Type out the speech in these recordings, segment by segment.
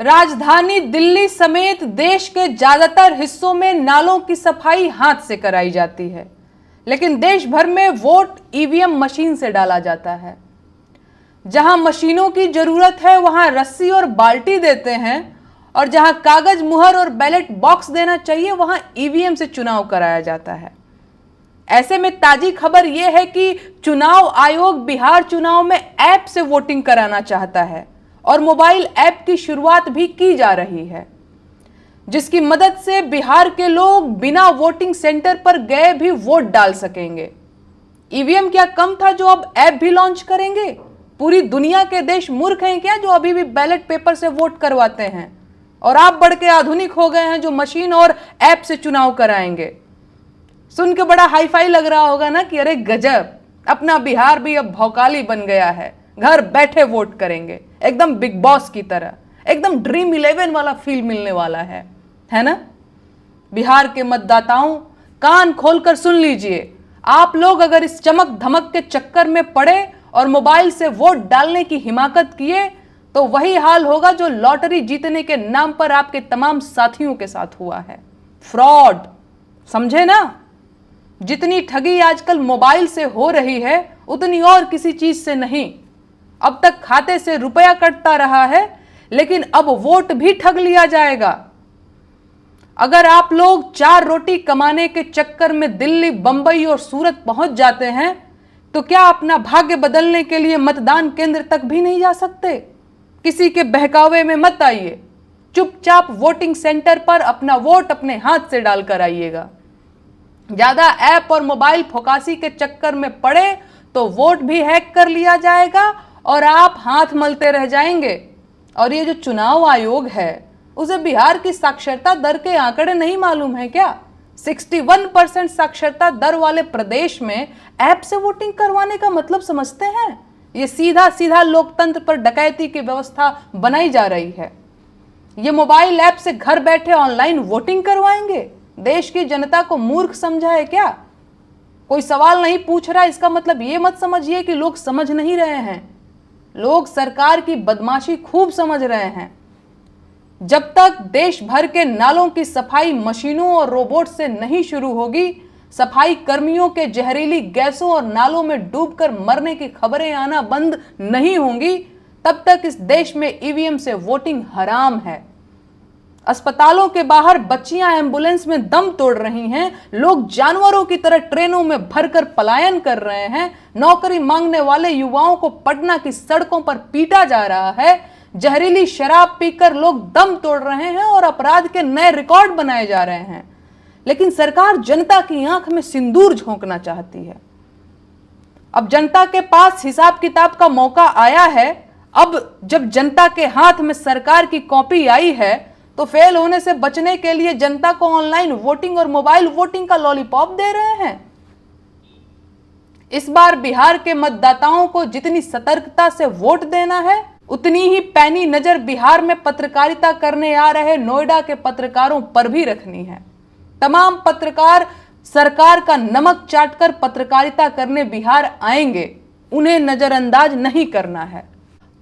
राजधानी दिल्ली समेत देश के ज्यादातर हिस्सों में नालों की सफाई हाथ से कराई जाती है, लेकिन देश भर में वोट ईवीएम मशीन से डाला जाता है। जहां मशीनों की जरूरत है वहां रस्सी और बाल्टी देते हैं, और जहां कागज मुहर और बैलेट बॉक्स देना चाहिए वहां ईवीएम से चुनाव कराया जाता है। ऐसे में ताजी खबर यह है कि चुनाव आयोग बिहार चुनाव में ऐप से वोटिंग कराना चाहता है और मोबाइल ऐप की शुरुआत भी की जा रही है, जिसकी मदद से बिहार के लोग बिना वोटिंग सेंटर पर गए भी वोट डाल सकेंगे। ईवीएम क्या कम था जो अब ऐप भी लॉन्च करेंगे? पूरी दुनिया के देश मूर्ख हैं क्या जो अभी भी बैलेट पेपर से वोट करवाते हैं, और आप बढ़ के आधुनिक हो गए हैं जो मशीन और ऐप से चुनाव कराएंगे। सुन के बड़ा हाईफाई लग रहा होगा ना कि अरे गजब, अपना बिहार भी अब भौकाली बन गया है, घर बैठे वोट करेंगे, एकदम बिग बॉस की तरह, एकदम ड्रीम 11 वाला फील मिलने वाला है ना? बिहार के मतदाताओं, कान खोलकर सुन लीजिए, आप लोग अगर इस चमक धमक के चक्कर में पड़े और मोबाइल से वोट डालने की हिमाकत किए तो वही हाल होगा जो लॉटरी जीतने के नाम पर आपके तमाम साथियों के साथ हुआ है। फ्रॉड, समझे ना? जितनी ठगी आजकल मोबाइल से हो रही है उतनी और किसी चीज से नहीं। अब तक खाते से रुपया कटता रहा है, लेकिन अब वोट भी ठग लिया जाएगा। अगर आप लोग 4 रोटी कमाने के चक्कर में दिल्ली, बंबई और सूरत पहुंच जाते हैं तो क्या अपना भाग्य बदलने के लिए मतदान केंद्र तक भी नहीं जा सकते? किसी के बहकावे में मत आइए, चुपचाप वोटिंग सेंटर पर अपना वोट अपने हाथ से डालकर आइएगा। ज्यादा ऐप और मोबाइल फोकासी के चक्कर में पड़े तो वोट भी हैक कर लिया जाएगा और आप हाथ मलते रह जाएंगे। और ये जो चुनाव आयोग है उसे बिहार की साक्षरता दर के आंकड़े नहीं मालूम है क्या? 61% साक्षरता दर वाले प्रदेश में ऐप से वोटिंग करवाने का मतलब समझते हैं? ये सीधा सीधा लोकतंत्र पर डकैती की व्यवस्था बनाई जा रही है। ये मोबाइल ऐप से घर बैठे ऑनलाइन वोटिंग करवाएंगे? देश की जनता को मूर्ख समझा है क्या? कोई सवाल नहीं पूछ रहा, इसका मतलब ये मत समझिए कि लोग समझ नहीं रहे हैं। लोग सरकार की बदमाशी खूब समझ रहे हैं। जब तक देश भर के नालों की सफाई मशीनों और रोबोट से नहीं शुरू होगी, सफाई कर्मियों के जहरीली गैसों और नालों में डूबकर मरने की खबरें आना बंद नहीं होंगी, तब तक इस देश में ईवीएम से वोटिंग हराम है। अस्पतालों के बाहर बच्चियां एम्बुलेंस में दम तोड़ रही हैं, लोग जानवरों की तरह ट्रेनों में भरकर पलायन कर रहे हैं, नौकरी मांगने वाले युवाओं को पटना की सड़कों पर पीटा जा रहा है, जहरीली शराब पीकर लोग दम तोड़ रहे हैं और अपराध के नए रिकॉर्ड बनाए जा रहे हैं। लेकिन सरकार जनता की आंख में सिंदूर झोंकना चाहती है। अब जनता के पास हिसाब किताब का मौका आया है। अब जब जनता के हाथ में सरकार की कॉपी आई है तो फेल होने से बचने के लिए जनता को ऑनलाइन वोटिंग और मोबाइल वोटिंग का लॉलीपॉप दे रहे हैं। इस बार बिहार के मतदाताओं को जितनी सतर्कता से वोट देना है, उतनी ही पैनी नजर बिहार में पत्रकारिता करने आ रहे नोएडा के पत्रकारों पर भी रखनी है। तमाम पत्रकार सरकार का नमक चाटकर पत्रकारिता करने बिहार आएंगे, उन्हें नजरअंदाज नहीं करना है।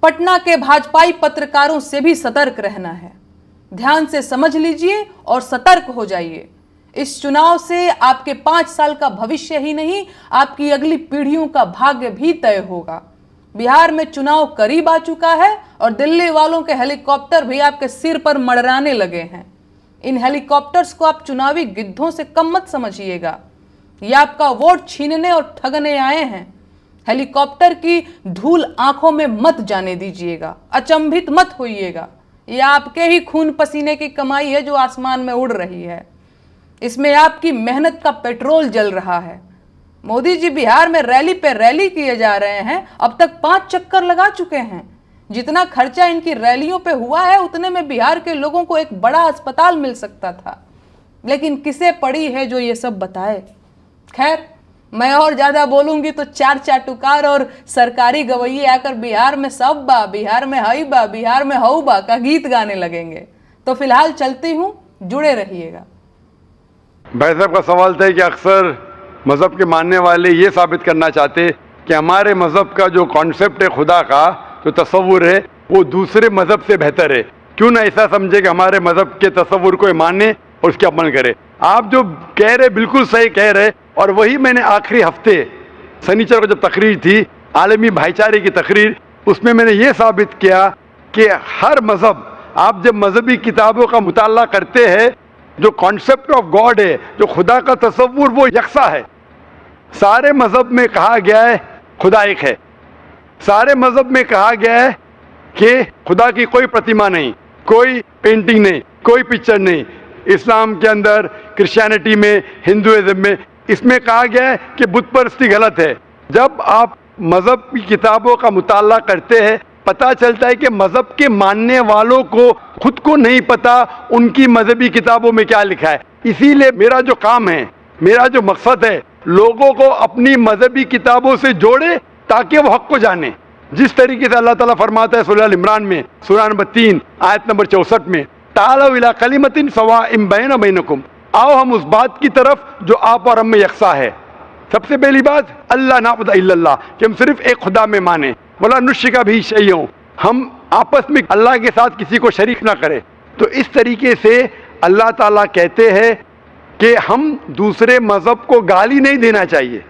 पटना के भाजपाई पत्रकारों से भी सतर्क रहना है। ध्यान से समझ लीजिए और सतर्क हो जाइए। इस चुनाव से आपके 5 साल का भविष्य ही नहीं, आपकी अगली पीढ़ियों का भाग्य भी तय होगा। बिहार में चुनाव करीब आ चुका है और दिल्ली वालों के हेलीकॉप्टर भी आपके सिर पर मडराने लगे हैं। इन हेलीकॉप्टर्स को आप चुनावी गिद्धों से कम मत समझिएगा। ये आपका वोट छीनने और ठगने आए हैं। हेलीकॉप्टर की धूल आंखों में मत जाने दीजिएगा, अचंभित मत होइएगा। ये आपके ही खून पसीने की कमाई है जो आसमान में उड़ रही है। इसमें आपकी मेहनत का पेट्रोल जल रहा है। मोदी जी बिहार में रैली पे रैली किए जा रहे हैं, अब तक 5 चक्कर लगा चुके हैं। जितना खर्चा इनकी रैलियों पे हुआ है उतने में बिहार के लोगों को एक बड़ा अस्पताल मिल सकता था, लेकिन किसे पड़ी है जो ये सब बताए। खैर, मैं और ज्यादा बोलूंगी तो 4 चाटुकार और सरकारी गवैये आकर बिहार में सब बा, बिहार में हई बा, बिहार में हऊ बा का गीत गाने लगेंगे। तो फिलहाल चलती हूं, जुड़े रहिएगा। भाई साहब का सवाल था कि अक्सर मज़हब के मानने वाले ये साबित करना चाहते कि हमारे मज़हब का जो कॉन्सेप्ट है खुदा का, जो तस्वुर है, वो दूसरे मज़हब से बेहतर है। क्यों ना ऐसा समझे कि हमारे मजहब के तस्वुर को माने और उसके अमल करे। आप जो कह रहे बिल्कुल सही कह रहे, और वही मैंने आखिरी हफ्ते शनिचर को जब तकरीर थी आलमी भाईचारे की तकरीर, उसमें मैंने ये साबित किया कि हर मज़हब, आप जब मजहबी किताबों का मुताला करते हैं, जो कॉन्सेप्ट ऑफ गॉड है, जो खुदा का तस्वुर, वो यकसा है। सारे मजहब में कहा गया है खुदा एक है, सारे मजहब में कहा गया है कि खुदा की कोई प्रतिमा नहीं, कोई पेंटिंग नहीं, कोई पिक्चर नहीं। इस्लाम के अंदर, क्रिश्चियनिटी में, हिंदुइज्म में, इसमें कहा गया है कि बुत परस्ती गलत है। जब आप मजहब की किताबों का मुताला करते हैं, पता चलता है कि मजहब के मानने वालों को खुद को नहीं पता उनकी मजहबी किताबों में क्या लिखा है। इसीलिए मेरा जो काम है, मेरा जो मकसद है, लोगों को अपनी मजहबी किताबों से जोड़े ताकि वो हक को जाने। जिस तरीके से अल्लाह ताला फरमाता है सूरह इमरान में, सूरह नंबर 3 आयत नंबर 64 में, तालौ इला कलिमतिन सवाइम बैना बैनकुम, आओ हम उस बात की तरफ जो आप और हम में यकसा है। सबसे पहली बात, अल्लाह नाबुद इल्लल्लाह, कि हम सिर्फ एक खुदा में माने, वला नुश्रिका भी शैय्यों, हम आपस में अल्लाह के साथ किसी को शरीक ना करें। तो इस तरीके से अल्लाह ताला कहते हैं कि हम दूसरे मजहब को गाली नहीं देना चाहिए,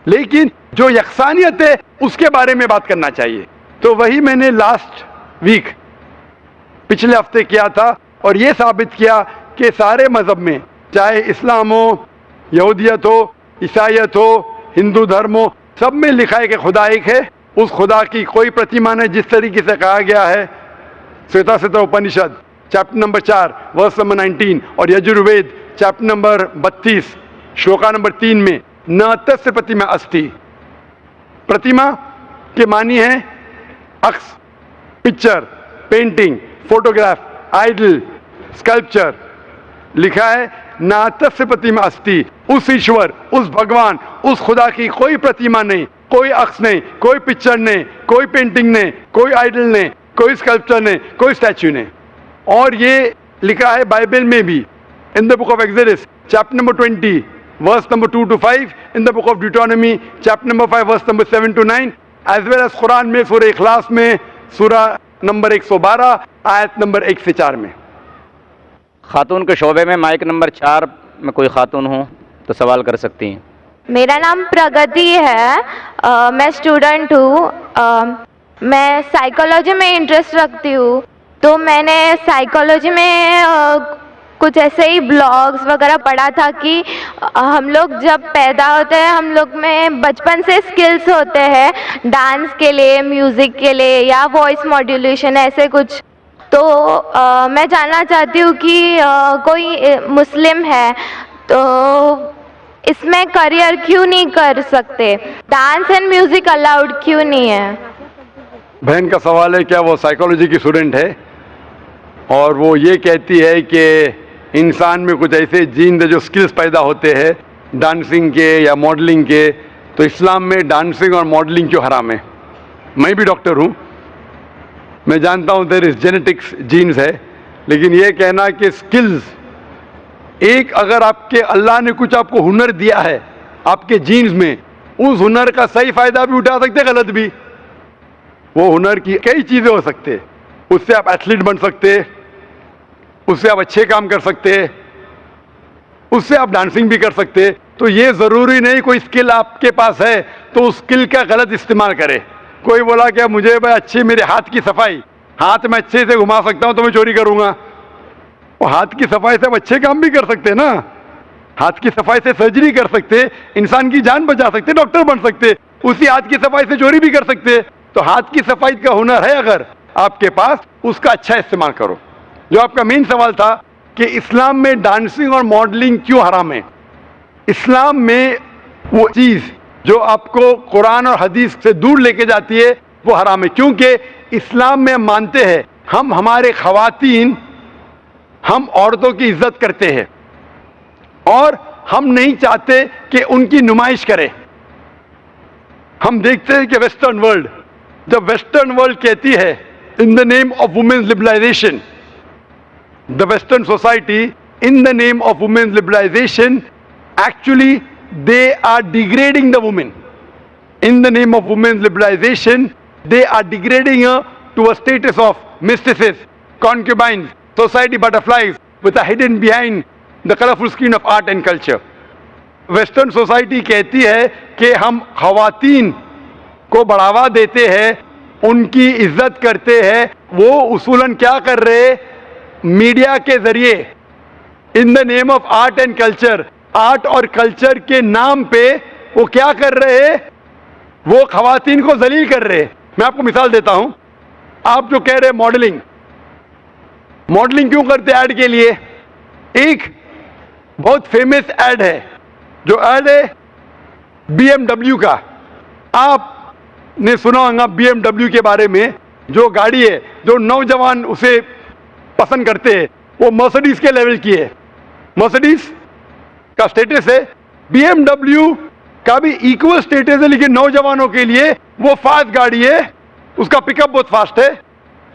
लेकिन जो यकसानियत है उसके बारे में बात करना चाहिए। तो वही मैंने लास्ट वीक, पिछले हफ्ते किया था, और ये साबित किया कि सारे मजहब में, चाहे इस्लाम हो, यहूदियत हो, ईसाईयत हो, हिंदू धर्म हो, सब में लिखा है कि खुदा एक है। उस खुदा की कोई प्रतिमा नहीं, जिस तरीके से कहा गया है श्वेता उपनिषद चैप्टर नंबर 4 वर्स नंबर 19 और Yajurveda chapter number 32 shloka number 3 में, न तस्य प्रतिमा अस्ति। प्रतिमा के मानी है अक्स, picture, painting, photograph, idol, sculpture. लिखा है ना तस्य प्रतिमा अस्ति, उस ईश्वर, उस भगवान, उस खुदा की कोई प्रतिमा नहीं, कोई अक्स नहीं, कोई पिक्चर नहीं, कोई पेंटिंग नहीं, कोई आइडल नहीं, कोई स्कल्पचर नहीं, कोई स्टैच्यू नहीं। और ये लिखा है बाइबल में भी, in the book of Exodus chapter number 20 verse number 2 to 5, in the book of Deuteronomy chapter number 5 verse number 7 to 9, as well as Quran में सूरह इखलास में सूरह नंबर 112 आयत नंबर 1 से 4 में। खातून के शोबे में माइक नंबर 4 में कोई खातून हो तो सवाल कर सकती हैं। मेरा नाम प्रगति है, मैं स्टूडेंट हूँ। मैं साइकोलॉजी में इंटरेस्ट रखती हूँ, तो मैंने साइकोलॉजी में कुछ ऐसे ही ब्लॉग्स वगैरह पढ़ा था कि हम लोग जब पैदा होते हैं, हम लोग में बचपन से स्किल्स होते हैं डांस के लिए, म्यूज़िक के लिए, या वॉइस मॉड्यूलेशन, ऐसे कुछ। तो मैं जानना चाहती हूँ कि कोई मुस्लिम है तो इसमें करियर क्यों नहीं कर सकते, डांस एंड म्यूज़िक अलाउड क्यों नहीं है? बहन का सवाल है, क्या वो साइकोलॉजी की स्टूडेंट है और वो ये कहती है कि इंसान में कुछ ऐसे जीन जो स्किल्स पैदा होते हैं डांसिंग के या मॉडलिंग के, तो इस्लाम में डांसिंग और मॉडलिंग क्यों हराम है? मैं भी डॉक्टर हूँ, मैं जानता हूँ देयर इज जेनेटिक्स जीन्स है, लेकिन ये कहना कि स्किल्स, एक अगर आपके अल्लाह ने कुछ आपको हुनर दिया है आपके जीन्स में, उस हुनर का सही फायदा भी उठा सकते, गलत भी। वो हुनर की कई चीज़ें हो सकते, उससे आप एथलीट बन सकते, उससे आप अच्छे काम कर सकते, उससे आप डांसिंग भी कर सकते। तो ये ज़रूरी नहीं कोई स्किल आपके पास है तो उस स्किल का गलत इस्तेमाल करे। कोई बोला क्या मुझे भाई अच्छी मेरे हाथ की सफाई, हाथ में अच्छे से घुमा सकता हूँ तो मैं चोरी करूँगा। वो हाथ की सफाई से आप अच्छे काम भी कर सकते ना, हाथ की सफाई से सर्जरी कर सकते, इंसान की जान बचा सकते, डॉक्टर बन सकते, उसी हाथ की सफाई से चोरी भी कर सकते। तो हाथ की सफाई का हुनर है अगर आपके पास, उसका अच्छा इस्तेमाल करो। जो आपका मेन सवाल था कि इस्लाम में डांसिंग और मॉडलिंग क्यों हराम है, इस्लाम में वो चीज़ जो आपको कुरान और हदीस से दूर लेके जाती है वो हराम है, क्योंकि इस्लाम में मानते हैं हम, हमारे ख़वातीन, हम औरतों की इज्जत करते हैं और हम नहीं चाहते कि उनकी नुमाइश करें। हम देखते हैं कि वेस्टर्न वर्ल्ड, जब वेस्टर्न वर्ल्ड कहती है in the name of women's liberalisation, the western society in the name of women's liberalisation, actually they are degrading the woman. In the name of women's liberalization, they are degrading her to a status of mistresses, concubines, society butterflies with a hidden behind the colorful screen of art and culture. Western society कहती है कि हम खवातीन को बढ़ावा देते हैं, उनकी इज्जत करते हैं। वो उसूलन क्या कर रहे, मीडिया के जरिए इन the name of art and culture, art और कल्चर के नाम पे वो क्या कर रहे, वो खवातीन को जलील कर रहे। मैं आपको मिसाल देता हूं। आप जो कह रहे मॉडलिंग, मॉडलिंग क्यों करते ऐड के लिए? एक बहुत फेमस ऐड है, जो ऐड है BMW का। आपने सुना होगा BMW के बारे में, जो गाड़ी है, जो नौजवान उसे पसंद करते हैं, वो मर्सिडीज के लेवल की है। मर्सिडीज का स्टेटस है, BMW का भी इक्वल स्टेटस है, लेकिन नौजवानों के लिए वो फास्ट गाड़ी है, उसका पिकअप बहुत फास्ट है।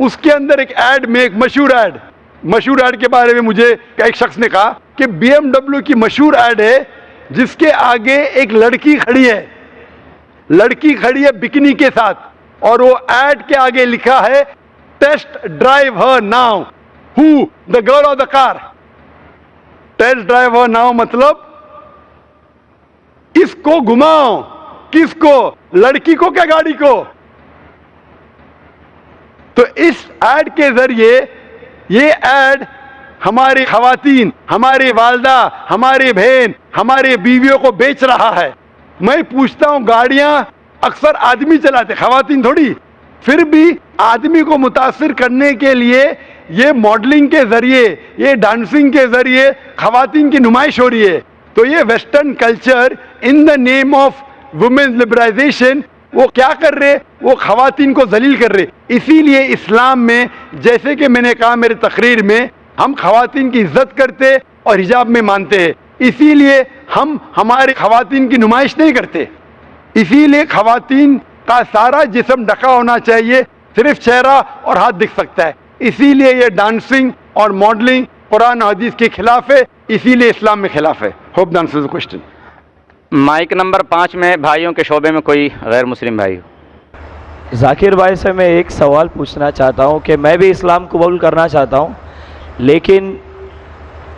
उसके अंदर एक ऐड में, एक मशहूर ऐड के बारे में मुझे एक शख्स ने कहा कि BMW की मशहूर ऐड है जिसके आगे एक लड़की खड़ी है बिकिनी के साथ, और वो ऐड के आगे लिखा है test drive her now, who the girl of the car. Test drive her now मतलब इसको घुमाओ। किसको? लड़की को क्या गाड़ी को? तो इस ऐड के जरिए ये ऐड हमारी खवातीन, हमारी वालदा, हमारी बहन, हमारे बीवियों को बेच रहा है। मैं पूछता हूं, गाड़ियां अक्सर आदमी चलाते, खवातीन थोड़ी। फिर भी आदमी को मुतासिर करने के लिए ये मॉडलिंग के जरिए, ये डांसिंग के जरिए खवातीन की नुमाइश हो रही है। तो ये western culture in the name of women's liberalisation, वो क्या कर रहे, वो खवातीन को जलील कर रहे। इसीलिए इस्लाम में, जैसे कि मैंने कहा मेरे तकरीर में, हम खवातीन की इज्जत करते और हिजाब में मानते हैं। इसीलिए हम हमारे खवातीन की नुमाइश नहीं करते। इसीलिए खवातीन का सारा जिस्म ढका होना चाहिए, सिर्फ चेहरा और हाथ दिख सकता है। इसीलिए ये डांसिंग और मॉडलिंग कुरान और हदीस के खिलाफ है, इसीलिए इस्लाम में खिलाफ है। Hope the answer the question. Mike number 5 में भाइयों के शोबे में कोई गैर मुस्लिम भाई हो। जाकिर भाई से मैं एक सवाल पूछना चाहता हूं कि मैं भी इस्लाम कबूल करना चाहता हूं, लेकिन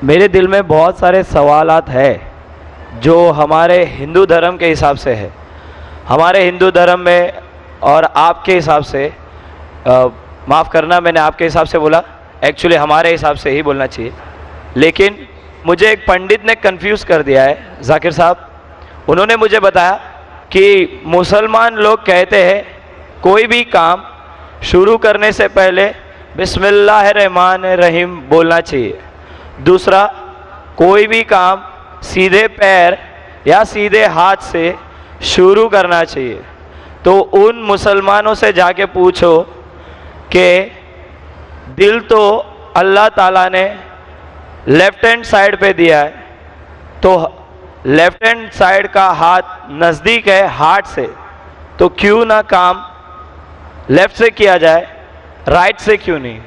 मेरे दिल में बहुत सारे सवालात हैं जो हमारे हिंदू धर्म के हिसाब से है। हमारे हिंदू धर्म में और आपके हिसाब से, माफ़ करना मैंने आपके हिसाब से बोला, एक्चुअली हमारे हिसाब से ही बोलना चाहिए। लेकिन मुझे एक पंडित ने कंफ्यूज कर दिया है, जाकिर साहब। उन्होंने मुझे बताया कि मुसलमान लोग कहते हैं कोई भी काम शुरू करने से पहले बिस्मिल्लाहिर्रहमानिर्रहीम बोलना चाहिए। दूसरा, कोई भी काम सीधे पैर या सीधे हाथ से शुरू करना चाहिए। तो उन मुसलमानों से जाके पूछो कि दिल तो अल्लाह ताला ने लेफ्ट हैंड साइड पे दिया है, तो लेफ्ट हैंड साइड का हाथ नज़दीक है हार्ट से, तो क्यों ना काम लेफ्ट से किया जाए, राइट से क्यों नहीं?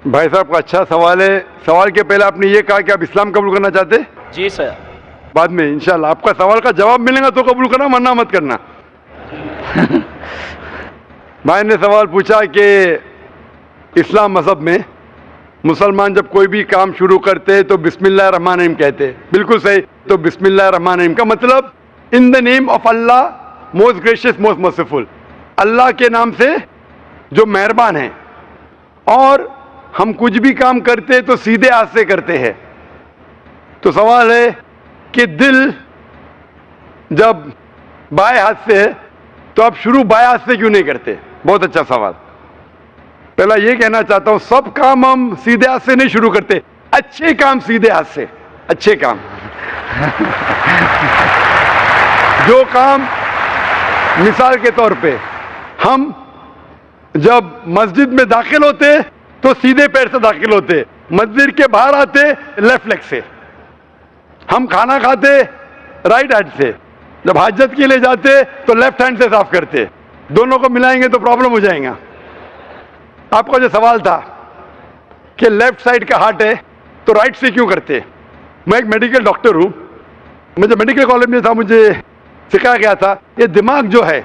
भाई साहब का अच्छा सवाल है। सवाल के पहले आपने ये कहा कि आप इस्लाम कबूल करना चाहते? जी सर। बाद में इंशाल्लाह आपका सवाल का जवाब मिलेगा तो कबूल करना, वरना मत करना। भाई ने सवाल पूछा कि इस्लाम मज़हब में मुसलमान जब कोई भी काम शुरू करते हैं तो बिस्मिल्लाहिर्रहमानिर्रहीम कहते हैं। बिल्कुल सही। तो बिस्मिल्लाहिर्रहमानिर्रहीम का मतलब in the name of Allah, most gracious most merciful, Allah के नाम से जो मेहरबान है। और हम कुछ भी काम करते हैं तो सीधे हाथ से करते हैं। तो सवाल है कि दिल जब बाएं हाथ से है तो आप शुरू बाएं हाथ से क्यों नहीं करते? बहुत अच्छा सवाल। पहला ये कहना चाहता हूं, सब काम हम सीधे हाथ से नहीं शुरू करते, अच्छे काम सीधे हाथ से, अच्छे काम। जो काम, मिसाल के तौर पे, हम जब मस्जिद में दाखिल होते तो सीधे पैर से दाखिल होते, मस्जिद के बाहर आते लेफ्ट लेग से। हम खाना खाते राइट हैंड से, जब हाजत के लिए जाते तो लेफ्ट हैंड से साफ करते। दोनों को मिलाएंगे तो प्रॉब्लम हो जाएगा। आपका जो सवाल था कि लेफ्ट साइड का हार्ट है तो राइट से क्यों करते? मैं एक मेडिकल डॉक्टर हूं। मैं जब मेडिकल कॉलेज में था मुझे सिखाया गया था, ये दिमाग जो है,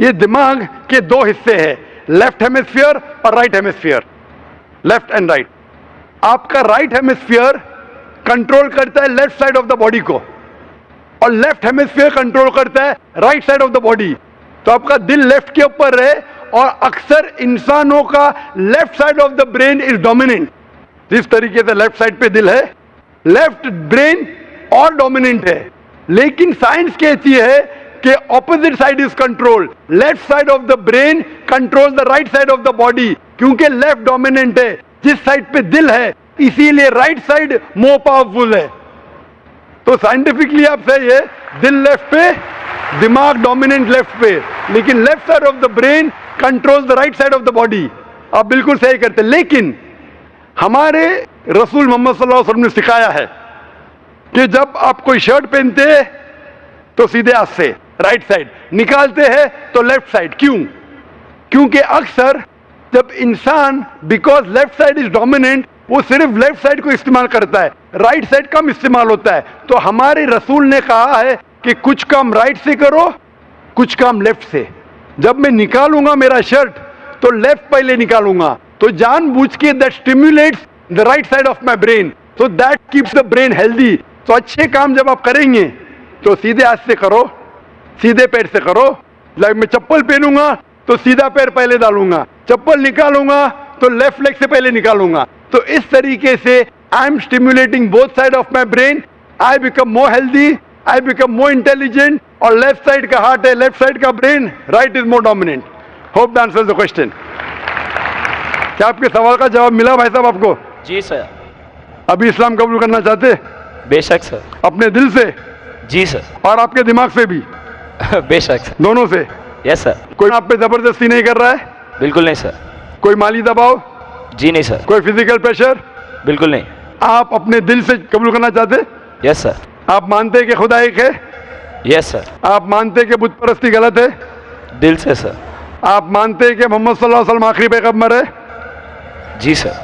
ये दिमाग के दो हिस्से हैं, लेफ्ट हेमिस्फीयर और right hemisphere. Left and right. आपका राइट हेमिस्फीयर कंट्रोल करता है left side of the body को, और लेफ्ट हेमिस्फीयर कंट्रोल करता है right side of the body. तो आपका दिल लेफ्ट के ऊपर है, और अक्सर इंसानों का left side of the brain is dominant. जिस तरीके से लेफ्ट साइड पे दिल है, लेफ्ट ब्रेन और डोमिनेंट है। लेकिन साइंस कहती है कि opposite side is control, left side of the brain control the right side of the body, क्योंकि लेफ्ट डोमिनेंट है। जिस साइड पे दिल है, इसीलिए राइट साइड मोर पावरफुल है। तो साइंटिफिकली आप सही है, दिल लेफ्ट पे, दिमाग डोमिनेंट लेफ्ट पे, लेकिन left side of the brain control the right side of the body. आप बिल्कुल सही करते। लेकिन हमारे रसूल मोहम्मद सल्लल्लाहु अलैहि वसल्लम ने सिखाया है कि जब आप कोई शर्ट पहनते हैं तो सीधे हाथ से राइट साइड, निकालते हैं तो लेफ्ट साइड। क्यों? क्योंकि अक्सर जब इंसान, because left side is dominant, वो सिर्फ लेफ्ट साइड को इस्तेमाल करता है, राइट साइड कम इस्तेमाल होता है। तो हमारे रसूल ने कहा है कि कुछ काम राइट से करो, कुछ काम लेफ्ट से। जब मैं निकालूंगा मेरा शर्ट तो लेफ्ट पहले निकालूंगा, तो जानबूझ के that stimulates the right side of my brain, so that keeps the brain healthy. तो अच्छे काम जब आप करेंगे तो सीधे हाथ से करो, सीधे पैर से करो। लाइक मैं चप्पल पहनूंगा तो सीधा पैर पहले डालूंगा, चप्पल निकालूंगा तो लेफ्ट लेग से पहले निकालूंगा। तो इस तरीके से I am stimulating both side of my brain, I become more healthy, I become more intelligent. और लेफ्ट साइड का हार्ट है, लेफ्ट साइड का brain, right is more dominant. Hope the answer the question. क्या आपके सवाल का जवाब मिला भाई साहब आपको? जी सर। अभी इस्लाम कबूल करना चाहते? बेशक सर। अपने दिल से? जी सर। और आपके दिमाग से भी? बेशक सर। दोनों से? Yes sir. कोई आप पे जबरदस्ती नहीं कर रहा है? बिल्कुल नहीं सर। कोई माली दबाव? जी नहीं सर। कोई फिजिकल प्रेशर? बिल्कुल नहीं। आप अपने दिल से कबूल करना चाहते? Yes sir. आप मानते हैं कि खुदा एक है? Yes sir. आप मानते हैं कि बुत परस्ती गलत है? दिल से सर। आप मानते हैं कि मोहम्मद सल्लल्लाहु अलैहि वसल्लम आखिरी पैगंबर है? जी सर।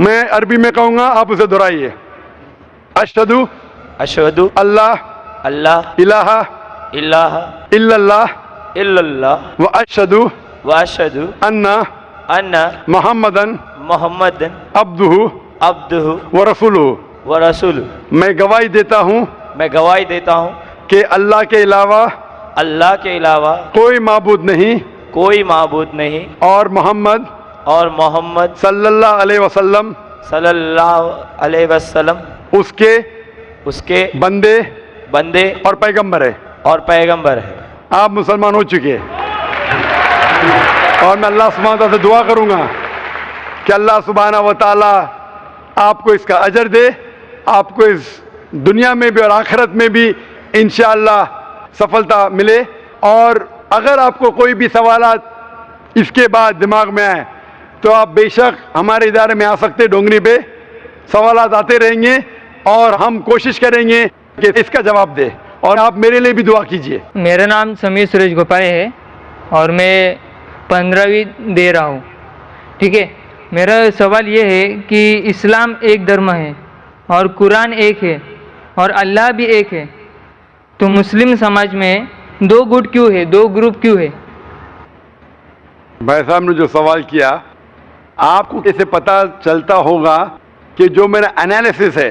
मैं अरबी में कहूंगा, आप उसे दोहराइए। अशहदु अशहदु अल्लाह अल्लाह इलाहा इल्लाह इल्लल्लाह इल्लल्लाह व अशहदु व अशहदु अन्ना अन्ना मुहम्मदन मोहम्मदन अब्दुहु अब्दुहु व रसूलुहु। व रसूलुहु। मैं गवाही देता हूं मैं गवाही देता हूँ कि अल्लाह के अलावा कोई माबूद नहीं, कोई माबूद नहीं, और मोहम्मद सल्लल्लाहु अलैहि वसल्लम सल्लल्लाहु अलैहि वसल्लम उसके बंदे और पैगंबर है। आप मुसलमान हो चुके हैं। और मैं अल्लाह सुब्हानहू व तआला से दुआ करूंगा कि अल्लाह सुब्हानहू व तआला आपको इसका अजर दे, आपको इस दुनिया में भी और आखिरत में भी इंशाअल्लाह सफलता मिले। और अगर आपको कोई भी सवालात इसके बाद दिमाग में आए तो आप बेशक हमारे इदारे में आ सकते। डोंगरी पे सवालात आते रहेंगे और हम कोशिश करेंगे कि इसका जवाब दे। और आप मेरे लिए भी दुआ कीजिए। मेरा नाम समीर सुरेश गोपाल है और मैं 15वीं दे रहा हूँ। ठीक है, मेरा सवाल ये है कि इस्लाम एक धर्म है और कुरान एक है और अल्लाह भी एक है, तो मुस्लिम समाज में दो गुट क्यों है, दो ग्रुप क्यों है? भाई साहब ने जो सवाल किया, आपको कैसे पता चलता होगा कि जो मेरा एनालिसिस है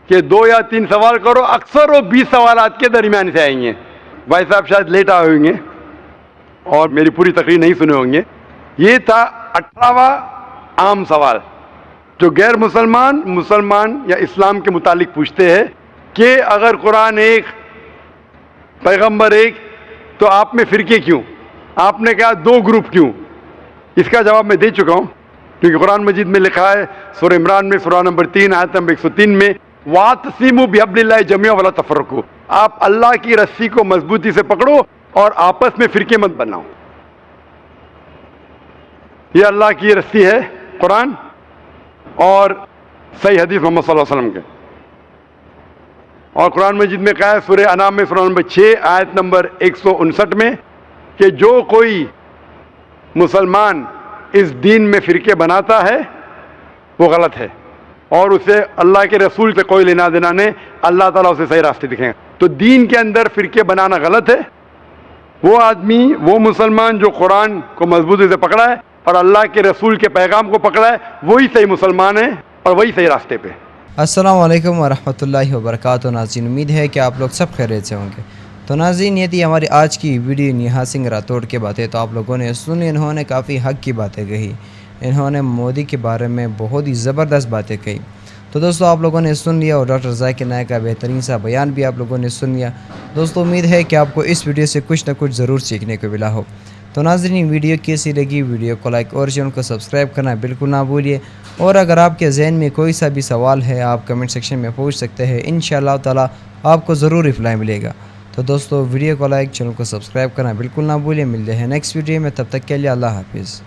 कि 2 या 3 सवाल करो, अक्सर वो 20 सवालात के दरमियान से आएंगे। भाई साहब शायद लेट आए होंगे और मेरी पूरी तकरीर नहीं सुने होंगे। ये था 18वां आम सवाल जो गैर मुसलमान या इस्लाम के मुतालिक पूछते हैं कि अगर कुरान एक, पैगंबर एक, तो आप में फिरके क्यों? आपने कहा 2 ग्रुप क्यों? इसका जवाब मैं दे चुका हूं, क्योंकि कुरान मजीद में लिखा है सूरह इमरान में सूरह नंबर 3 आयत नंबर 103 में, वातसिमू बिहब्लिल्लाहि जमीअन वला तफर्रकू, आप अल्लाह की रस्सी को मजबूती से पकड़ो और आपस में फिरके मत बनाओ। ये अल्लाह की रस्सी है कुरान और सही हदीस मोहम्मद सल्लल्लाहु अलैहि वसल्लम के। और कुरान मजीद में कहा है सूरह अनाम में सूरह नंबर 6 आयत नंबर 159 में कि जो कोई मुसलमान इस दीन में फिरके बनाता है वो गलत है और उसे अल्लाह के रसूल से कोई लेना देना नहीं, अल्लाह ताला उसे सही रास्ते दिखाएंगे। तो दीन के अंदर फिरके बनाना गलत है। वो आदमी, वो मुसलमान जो कुरान को मजबूती से पकड़ा है और अल्लाह के रसूल के पैगाम को पकड़ा है, वही सही मुसलमान है और वही सही रास्ते पे। अस्सलाम वालेकुम वरहमतुल्लाहि वबरकातुहू। नाज़रीन, उम्मीद है कि आप लोग सब खैरियत से होंगे। तो नाज़रीन, ये थी हमारी आज की वीडियो नेहा सिंह राठौड़ की बातें। तो आप लोगों ने सुनी, इन्होंने काफ़ी हक़ की बातें कही, इन्होंने मोदी के बारे में बहुत ही ज़बरदस्त बातें कही। तो दोस्तों, आप लोगों ने सुन लिया और डॉक्टर ज़ाकिर नायक का बेहतरीन सा बयान भी आप लोगों ने सुन लिया। दोस्तों, उम्मीद है कि आपको इस वीडियो से कुछ ना कुछ ज़रूर सीखने को मिला हो। तो नाज़रीन, वीडियो कैसी लगी, वीडियो को लाइक और चैनल को सब्सक्राइब करना बिल्कुल ना भूलिए। और अगर आपके जहन में कोई सा भी सवाल है, आप कमेंट सेक्शन में पूछ सकते हैं। इंशाअल्लाह ताला आपको ज़रूर रिप्लाई मिलेगा। तो दोस्तों, वीडियो को लाइक, चैनल को सब्सक्राइब करना बिल्कुल ना भूलिए। मिलते हैं नेक्स्ट वीडियो में, तब तक के लिए अल्लाह हाफिज़।